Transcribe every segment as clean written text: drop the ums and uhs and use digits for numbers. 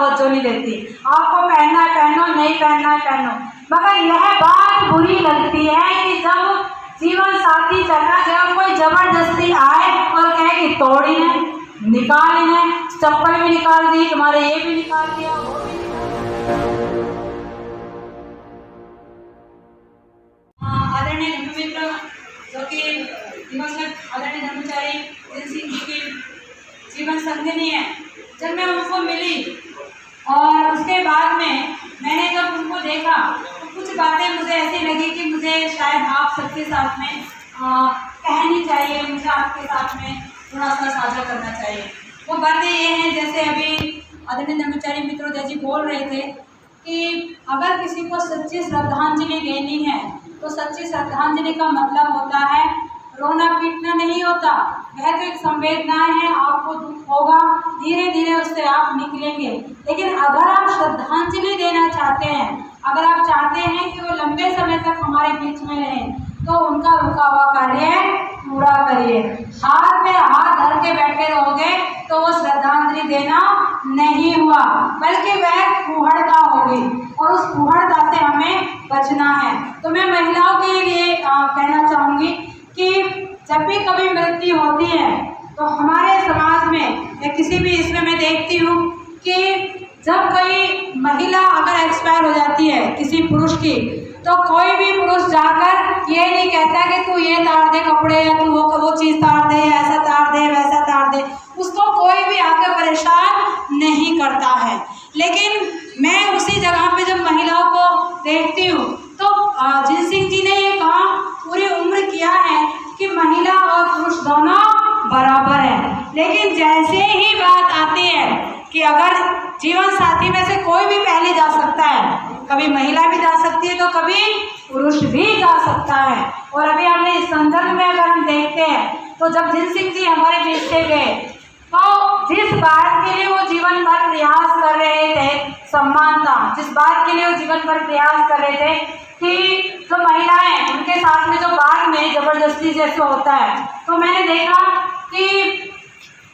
तवज्जो नहीं देती। आपको पहनना है पहनो, नहीं पहनना है पहनो। मगर यह बात बुरी लगती है कि जब जीवन साथी चला गया कोई जबरदस्ती आए और कहे कि तोड़ इन्हें, निकाल इन्हें, चप्पल भी निकाल दी, तुम्हारे ये भी निकाल दिया, वो भी आदरणीय धर्ममित्र जो कि दिवंगत आदरणीय धर्मचारी दिल सिंह जी की जीवन संगिनी है। जब मैं उनको मिली और उसके बाद में मैंने जब उनको देखा तो कुछ बातें मुझे ऐसी लगी कि मुझे शायद आप सबके साथ में कहनी चाहिए, मुझे आपके साथ में थोड़ा सा साझा करना चाहिए। वो बातें ये हैं जैसे अभी आदरणीय धर्मचारी मित्रोदय जी बोल रहे थे कि अगर किसी को सच्ची श्रद्धांजलि देनी है तो सच्ची श्रद्धांजलि का मतलब होता है रोना पीटना नहीं होता। वह तो एक संवेदनाएं है, आपको दुख होगा, धीरे धीरे उससे आप निकलेंगे। लेकिन अगर आप श्रद्धांजलि देना चाहते हैं, अगर आप चाहते हैं कि वो लंबे समय तक हमारे बीच में रहें, तो उनका रुका हुआ कार्य पूरा करिए। हाथ में हाथ धर के बैठे रहोगे तो वो श्रद्धांजलि देना नहीं हुआ, बल्कि वह फूहड़ता होगी और उस फूहड़ता से हमें बचना है। तो मैं महिलाओं के लिए कहना चाहूँगी कि जब भी कभी मृत्यु होती है तो हमारे समाज में या किसी भी इसमें मैं देखती हूँ कि जब कोई महिला अगर एक्सपायर हो जाती है किसी पुरुष की, तो कोई भी पुरुष जाकर ये नहीं कहता कि तू ये तार दे कपड़े, या तू वो चीज़ तार दे, ऐसा तार दे, वैसा तार दे। उसको कोई भी आके परेशान नहीं करता है। लेकिन मैं उसी जगह पे जब महिलाओं को देखती हूँ तो दिल सिंह जी ने ये कहा, पूरी उम्र किया है कि महिला और पुरुष दोनों बराबर है। लेकिन जैसे ही बात आती है कि अगर जीवन साथी में से कोई भी पहले जा सकता है, कभी महिला भी जा सकती है तो कभी पुरुष भी जा सकता है। और अभी हमने इस संदर्भ में अगर हम देखते हैं तो जब दिल सिंह जी हमारे बीच से गए तो जिस बात के लिए वो जीवन भर प्रयास कर रहे थे, सम्मान था, जिस बात के लिए वो जीवन भर प्रयास कर रहे थे कि जो महिलाएं उनके साथ में जो बाद में जबरदस्ती जैसे होता है, तो मैंने देखा कि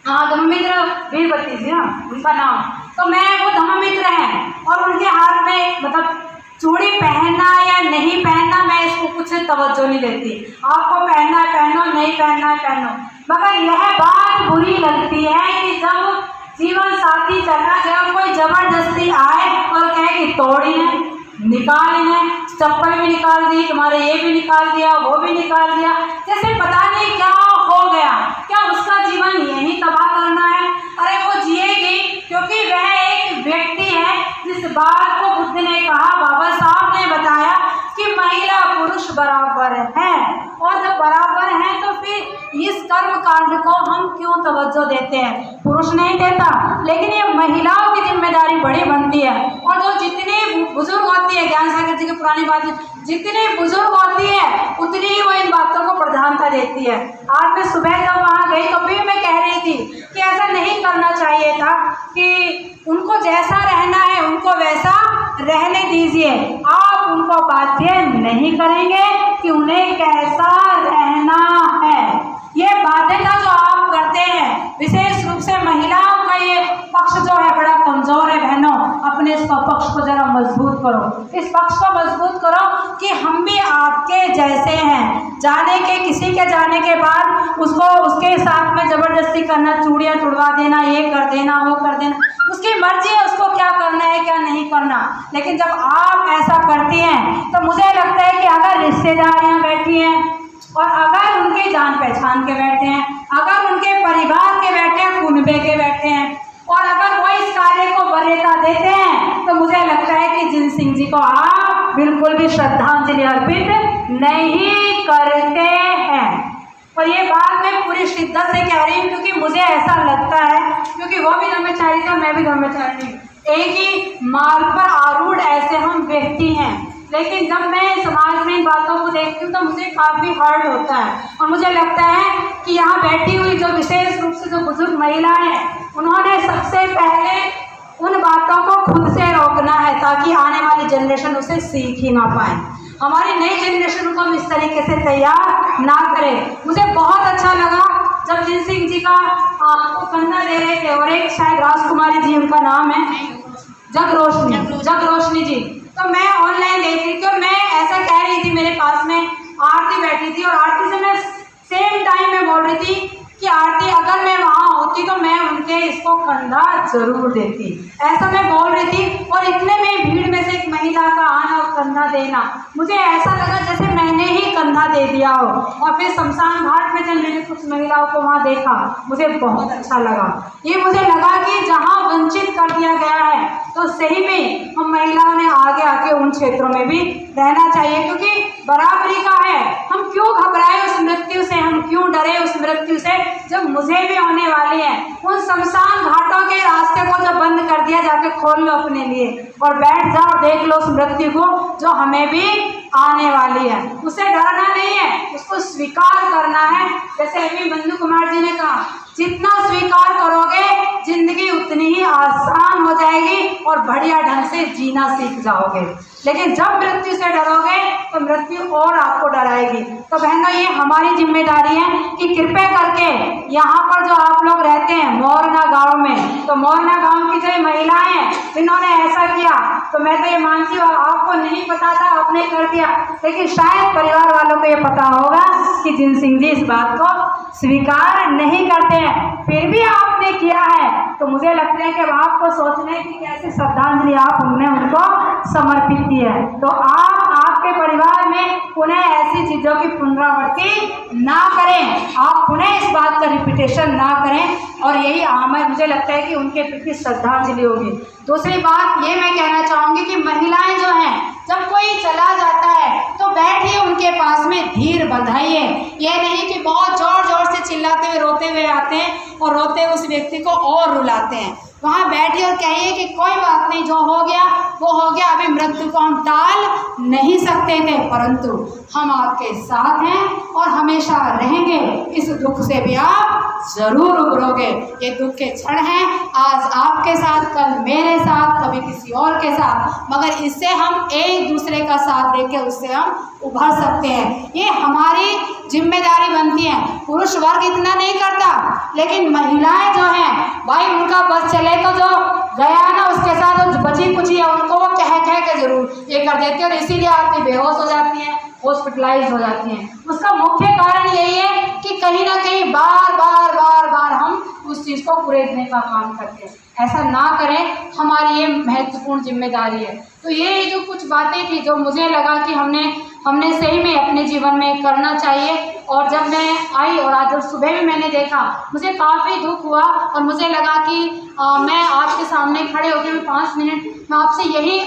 धर्ममित्र वीरवती जी, हाँ उनका नाम, तो मैं वो धर्ममित्र हैं और उनके हाथ में मतलब चूड़ी पहनना या नहीं पहनना मैं इसको कुछ तवज्जो नहीं देती। आपको पहनना है पहनो, नहीं पहनना है पहनो। मगर यह बात बुरी लगती है कि जब जीवन साथी चला गया कोई जबरदस्ती आए और कहे कि तोड़ इन्हें, निकाल इन्हें, चप्पल भी निकाल दी, तुम्हारे ये भी निकाल दिया, वो भी निकाल दिया, जैसे पता नहीं क्या हो गया। क्या उसका जीवन यही तबाह करना है? अरे वो जिएगी क्योंकि वह एक व्यक्ति है जिस बात को बुद्ध ने कहा, बाबा साहब ने बताया कि महिला पुरुष बराबर है। और जब बराबर हैं तो फिर इस कर्म कांड को हम क्यों तवज्जो देते हैं? पुरुष नहीं देता, लेकिन ये महिलाओं की जिम्मेदारी बड़ी बनती है। और जो जितनी बुजुर्ग होती है, ज्ञान सागर जी की पुरानी बात, जितनी बुजुर्ग होती है उतनी ही वो इन बातों को प्रधानता देती है। आज मैं सुबह जब वहाँ गई तो भी मैं कह रही थी कि ऐसा नहीं करना चाहिए था, कि उनको जैसा रहना है उनको वैसा रहने दीजिए। आप उनको बाध्य नहीं करेंगे कि उन्हें कैसा रहना है। ये बाध्यता जो आप करते हैं, विशेष रूप से महिलाओं का ये पक्ष जो है बड़ा कमजोर है। बहनों, अपने इस पक्ष को जरा मजबूत करो, इस पक्ष को मजबूत करो कि हम भी आपके जैसे हैं। जाने के किसी के जाने के बाद उसको उसके साथ में जबरदस्ती करना, चूड़ियाँ तुड़वा देना, ये कर देना, वो कर देना, उसकी मर्जी है उसको क्या करना है क्या नहीं करना। लेकिन जब आप ऐसा करती हैं तो मुझे लगता है कि अगर रिश्तेदारियाँ बैठी हैं और अगर उनके जान पहचान के बैठे हैं, अगर उनके परिवार के बैठे हैं, कुनबे के बैठे हैं, और अगर वो इस कार्य को वरीयता देते हैं, तो मुझे लगता है कि दिल सिंह जी को आप बिल्कुल भी श्रद्धांजलि अर्पित नहीं करते हैं। और ये बात मैं पूरी शिद्दत से कह रही हूँ क्योंकि मुझे ऐसा लगता है, क्योंकि वो भी धर्मचारी था, मैं भी धर्मचारी हूँ, एक ही मार्ग पर आरूढ़ ऐसे हम व्यक्ति हैं। लेकिन जब मैं समाज में इन बातों को देखती हूँ तो मुझे काफ़ी हर्ट होता है। और मुझे लगता है कि यहाँ बैठी हुई जो विशेष रूप से जो बुजुर्ग महिला हैं, उन्होंने सबसे पहले उन बातों को खुद से रोकना है ताकि आने वाली जनरेशन उसे सीख ही ना पाए। हमारी नई जनरेशन को हम इस तरीके से तैयार ना करें। मुझे बहुत अच्छा लगा जब दिल सिंह जी का आपको कंधा दे रहे थे, और एक शायद राजकुमारी जी उनका नाम है, जग रोशनी जी। तो मैं ऑनलाइन देख रही थी और मैं ऐसा कह रही थी, मेरे पास में आरती बैठी थी और आरती से मैं सेम टाइम में बोल रही थी कि आरती अगर मैं वहाँ होती तो मैं उनके इसको कंधा जरूर देती, ऐसा मैं बोल रही थी। और इतने में भीड़ में से एक महिला का आना और कंधा देना, मुझे ऐसा लगा जैसे मैंने ही कंधा दे दिया हो। और फिर शमशान घाट में जब मैंने कुछ महिलाओं को वहाँ देखा, मुझे बहुत अच्छा लगा। ये मुझे लगा कि जहाँ वंचित कर दिया गया है तो सही में हम महिलाओं ने आगे आके उन क्षेत्रों में भी रहना चाहिए, क्योंकि बराबरी का है। हम क्यों घबराए उस मृत्यु से, हम क्यों डरे उस मृत्यु से जब मुझे भी होने वाली है। उन शमशान घाटों के रास्ते को जब बंद कर दिया, जाके खोल लो अपने लिए और बैठ जाओ, देख लो उस मृत्यु को जो हमें भी आने वाली है। उसे डरना नहीं है, उसको स्वीकार करना है। जैसे अभी मंजू कुमार जी ने कहा, जितना स्वीकार करोगे जिंदगी उतनी ही आसान हो जाएगी और बढ़िया ढंग से जीना सीख जाओगे। लेकिन जब मृत्यु से डरोगे तो मृत्यु और आपको डराएगी। तो बहनों, ये हमारी जिम्मेदारी है कि कृपया करके यहाँ पर जो आप लोग रहते हैं मोरना गांव में, तो मोरना गांव की जो महिलाएं हैं इन्होंने ऐसा किया, तो मैं तो ये मानती हूँ आपको नहीं पता था, आपने कर दिया। लेकिन शायद परिवार वालों को ये पता होगा कि जिन सिंह जी इस बात को स्वीकार नहीं करते हैं, फिर भी आपने किया है। तो मुझे लगता है कि आपको सोचने की कैसी श्रद्धांजलि हमने उनको समर्पित की है। तो आप आपके परिवार में पुनः ऐसी चीजों की पुनरावृत्ति ना करें, आप पुनः इस बात का रिपीटेशन ना करें। और यही हमें, मुझे लगता है कि उनके प्रति श्रद्धांजलि होगी। दूसरी बात ये मैं कहना चाहूँगी कि महिलाएं जो हैं, जब कोई चला जाता है तो बैठिए उनके पास में, धीर बंधाइए। ये नहीं कि बहुत जोर जोर से चिल्लाते हुए रोते हुए आते हैं और रोते हुए उस व्यक्ति को और रुलाते हैं। वहाँ बैठिए और कहिए कि कोई बात नहीं, जो हो गया वो हो गया, अभी मृत्यु को हम टाल नहीं सकते थे, परंतु हम आपके साथ हैं और हमेशा रहेंगे। इस दुख से भी आप जरूर उभरोगे। ये दुख के क्षण हैं, आज आपके साथ, कल मेरे साथ, कभी किसी और के साथ, मगर इससे हम एक दूसरे का साथ देके उससे हम उभर सकते हैं। ये हमारी जिम्मेदारी बनती है। पुरुष वर्ग इतना नहीं करता, लेकिन महिलाएं जो हैं भाई, उनका बस चले तो जो गया ना उसके साथ जो बची कुची है उनको वो कह के जरूर ये कर देती है, और इसीलिए आदमी बेहोश हो जाती है, हॉस्पिटलाइज हो जाती हैं। उसका मुख्य कारण यही है कि कहीं ना कहीं बार बार हम उस चीज़ को कुरेदने का काम करते हैं। ऐसा ना करें, हमारी ये महत्वपूर्ण जिम्मेदारी है। तो ये जो कुछ बातें थी जो मुझे लगा कि हमने सही में अपने जीवन में करना चाहिए। और जब मैं आई और आज सुबह भी मैंने देखा, मुझे काफ़ी दुख हुआ और मुझे लगा कि मैं आपके सामने खड़े होकर मैं 5 मिनट मैं आपसे यही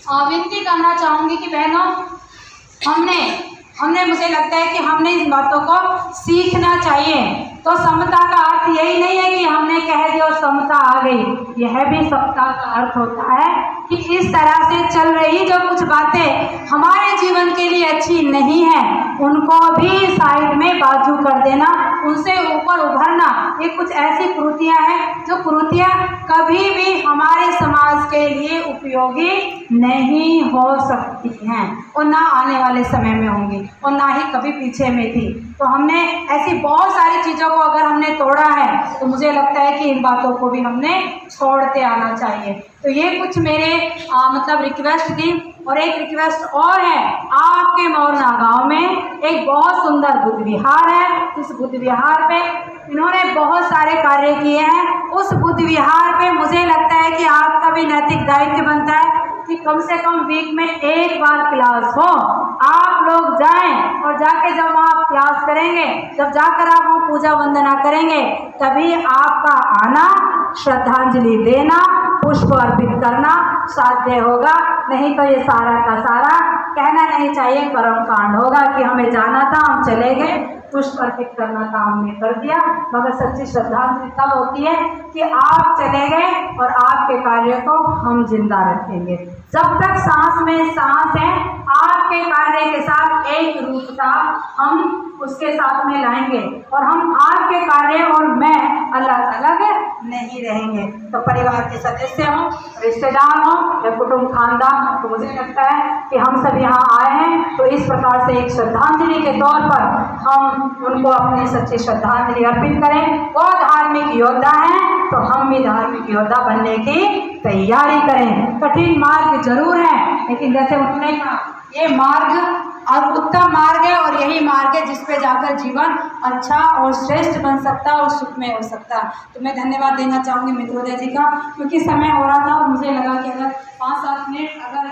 विनती करना चाहूँगी कि बहनों, हमने मुझे लगता है कि हमने इन बातों को सीखना चाहिए। तो समता का अर्थ यही नहीं है कि हमने कह दिया और समता आ गई। यह भी समता का अर्थ होता है कि इस तरह से चल रही जो कुछ बातें हमारे जीवन के लिए अच्छी नहीं है, उनको भी साइड में बाजू कर देना, उनसे ऊपर उभरना। ये कुछ ऐसी कुरीतियाँ हैं जो कुरीतियाँ कभी भी हमारे समाज के लिए उपयोगी नहीं हो सकती हैं और ना आने वाले समय में होंगी और ना ही कभी पीछे में थी। तो हमने ऐसी बहुत सारी चीज़ों को अगर हमने तोड़ा है तो मुझे लगता है कि इन बातों को भी हमने छोड़ते आना चाहिए। तो ये कुछ मेरे मतलब रिक्वेस्ट थी। और एक रिक्वेस्ट और है, आपके मोरना गांव में एक बहुत सुंदर बुद्ध विहार है। इस बुद्ध विहार पे इन्होंने बहुत सारे कार्य किए हैं। उस बुद्ध विहार पे मुझे लगता है कि आपका भी नैतिक दायित्व बनता है कि कम से कम वीक में एक बार क्लास हो, आप लोग जाएं और जाके जब वहाँ क्लास करेंगे, जब जाकर आप वहाँ पूजा वंदना करेंगे, तभी आपका आना, श्रद्धांजलि देना, पुष्प अर्पित करना साध्य होगा। नहीं तो ये सारा का सारा कहना नहीं चाहिए कर्म कांड होगा कि हमें जाना था, हम चले गए, पुष्प अर्पित करना था हमने कर दिया। मगर सच्ची श्रद्धांजलि तब होती है कि आप चले गए और आपके कार्य को हम जिंदा रखेंगे। जब तक सांस में सांस है, आपके आपके कार्य के साथ एक रूपता हम उसके साथ में लाएंगे और हम आपके कार्य और मैं अलग अलग नहीं रहेंगे। तो परिवार के सदस्य हों, रिश्तेदार हों या कुटुंब खानदान हो, तो मुझे लगता है कि हम सब यहाँ आए हैं तो इस प्रकार से एक श्रद्धांजलि के तौर पर हम उनको अपनी सच्ची श्रद्धांजलि अर्पित करें। वो धार्मिक योद्धा हैं तो हम भी धार्मिक योद्धा बनने की तैयारी करें। कठिन मार्ग जरूर है, लेकिन जैसे उन्होंने कहा ये मार्ग और उत्तम मार्ग है और यही मार्ग है जिस पे जाकर जीवन अच्छा और श्रेष्ठ बन सकता और सुखमय हो सकता। तो मैं धन्यवाद देना चाहूँगी मित्रोदय जी का, क्योंकि समय हो रहा था और मुझे लगा कि अगर 5-7 मिनट अगर